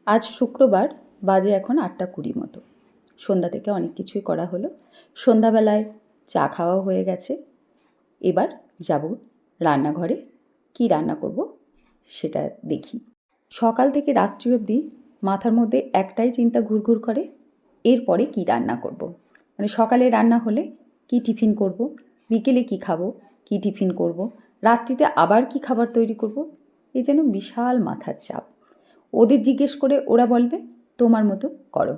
আজ শুক্রবার, বাজে এখন 8:20 মতো। সন্ধ্যা থেকে অনেক কিছুই করা হলো। সন্ধ্যাবেলায় চা খাওয়াও হয়ে গেছে। এবার যাব রান্নাঘরে। কী রান্না করব সেটা দেখি। সকাল থেকে রাত্রি অবধি মাথার মধ্যে একটাই চিন্তা ঘুরঘুর করে, এরপরে কী রান্না করব। মানে সকালে রান্না হলে কী টিফিন করব, বিকেলে কী খাবো, কী টিফিন করব, রাত্রিতে আবার কী খাবার তৈরি করব। এ যেন বিশাল মাথার চাপ। ওদের জিজ্ঞেস করে ওরা বলবে তোমার মতো করো।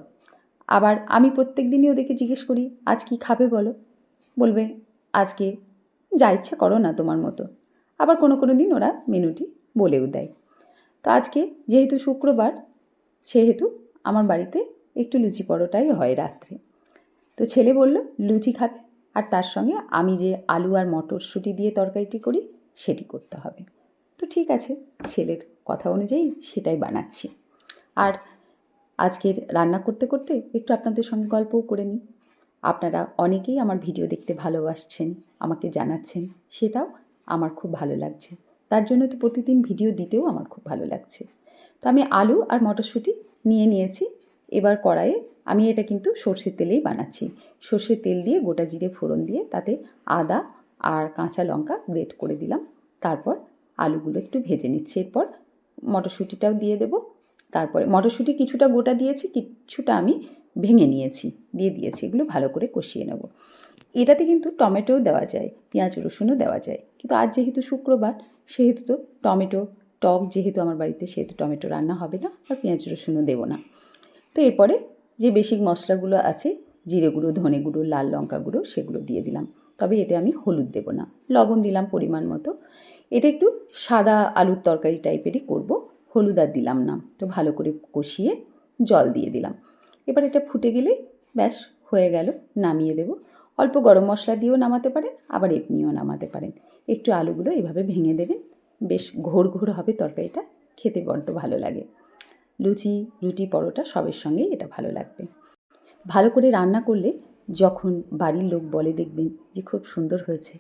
আবার আমি প্রত্যেক দিনই ওদেরকে জিজ্ঞেস করি আজ কী খাবে বলো, বলবে আজকে যা ইচ্ছে করো না তোমার মতো। আবার কোনো কোনো দিন ওরা মেনুটি বলেও দেয়। তো আজকে যেহেতু শুক্রবার, সেহেতু আমার বাড়িতে একটু লুচি পরোটাই হয় রাত্রে। তো ছেলে বলল লুচি খাবে, আর তার সঙ্গে আমি যে আলু আর মটরশুঁটি দিয়ে তরকারিটি করি সেটি করতে হবে। তো ঠিক আছে, ছেলের কথা অনুযায়ী সেটাই বানাচ্ছি। আর আজকের রান্না করতে করতে একটু আপনাদের সঙ্গে গল্পও করে নিই। আপনারা অনেকেই আমার ভিডিও দেখতে ভালোবাসছেন, আমাকে জানাচ্ছেন, সেটাও আমার খুব ভালো লাগছে। তার জন্য তো প্রতিদিন ভিডিও দিতেও আমার খুব ভালো লাগছে। তো আমি আলু আর মটরশুঁটি নিয়েছি। এবার কড়াইয়ে আমি এটা কিন্তু সর্ষের তেলেই বানাচ্ছি। সর্ষের তেল দিয়ে গোটা জিরে ফোড়ন দিয়ে তাতে আদা আর কাঁচা লঙ্কা গ্রেট করে দিলাম। তারপর আলুগুলো একটু ভেজে নিচ্ছি। এরপর মটরশুঁটিটাও দিয়ে দেবো। তারপরে মটরশুঁটি কিছুটা গোটা দিয়েছি, কিছুটা আমি ভেঙে দিয়েছি। এগুলো ভালো করে কষিয়ে নেব। এটাতে কিন্তু টমেটোও দেওয়া যায়, পেঁয়াজ রসুনও দেওয়া যায়, কিন্তু আজ যেহেতু শুক্রবার সেহেতু তো টমেটো টক যেহেতু আমার বাড়িতে, সেহেতু টমেটো রান্না হবে না, আর পেঁয়াজ রসুনও দেবো না। তো এরপরে যে বেসিক মশলাগুলো আছে, জিরে গুঁড়ো, ধনে গুঁড়ো, লাল লঙ্কা গুঁড়ো, সেগুলো দিয়ে দিলাম। তবে এতে আমি হলুদ দেবো না, লবণ দিলাম পরিমাণ মতো। এটা একটু সাদা আলুর তরকারি টাইপেরই করব, হলুদ আর দিলাম না। তো ভালো করে কষিয়ে জল দিয়ে দিলাম। এবার এটা ফুটে গেলে ব্যাস হয়ে গেল, নামিয়ে দেব। অল্প গরম মশলা দিয়েও নামাতে পারেন, আবার এমনিও নামাতে পারেন। একটু আলুগুলো এভাবে ভেঙে দেবেন, বেশ ঘোর ঘোর হবে তরকারিটা, খেতে বড্ড ভালো লাগে। লুচি, রুটি, পরোটা সবের সঙ্গেই এটা ভালো লাগবে। ভালো করে রান্না করলে যখন বাড়ির লোক বলে দেখবেন যে খুব সুন্দর হয়েছে,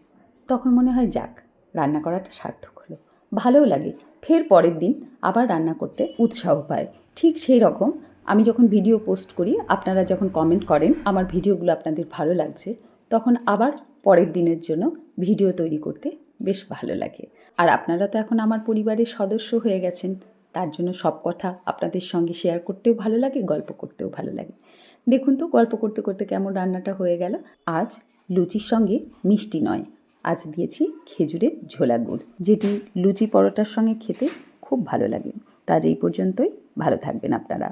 তখন মনে হয় যাক, রান্না করাটা সার্থক হলো, ভালোও লাগে। ফের পরের দিন আবার রান্না করতে উৎসাহ পায়। ঠিক সেই রকম আমি যখন ভিডিও পোস্ট করি, আপনারা যখন কমেন্ট করেন আমার ভিডিওগুলো আপনাদের ভালো লাগছে, তখন আবার পরের দিনের জন্য ভিডিও তৈরি করতে বেশ ভালো লাগে। আর আপনারা তো এখন আমার পরিবারের সদস্য হয়ে গেছেন, তার জন্য সব কথা আপনাদের সঙ্গে শেয়ার করতেও ভালো লাগে, গল্প করতেও ভালো লাগে। দেখুন তো গল্প করতে করতে কেমন রান্নাটা হয়ে গেল। আজ লুচির সঙ্গে মিষ্টি নয়, আজ দিয়েছি খেজুরের ঝোলা গুড়, যেটি লুচি পরোটার সঙ্গে খেতে খুব ভালো লাগে। তো আজ এই পর্যন্তই, ভালো থাকবেন আপনারা।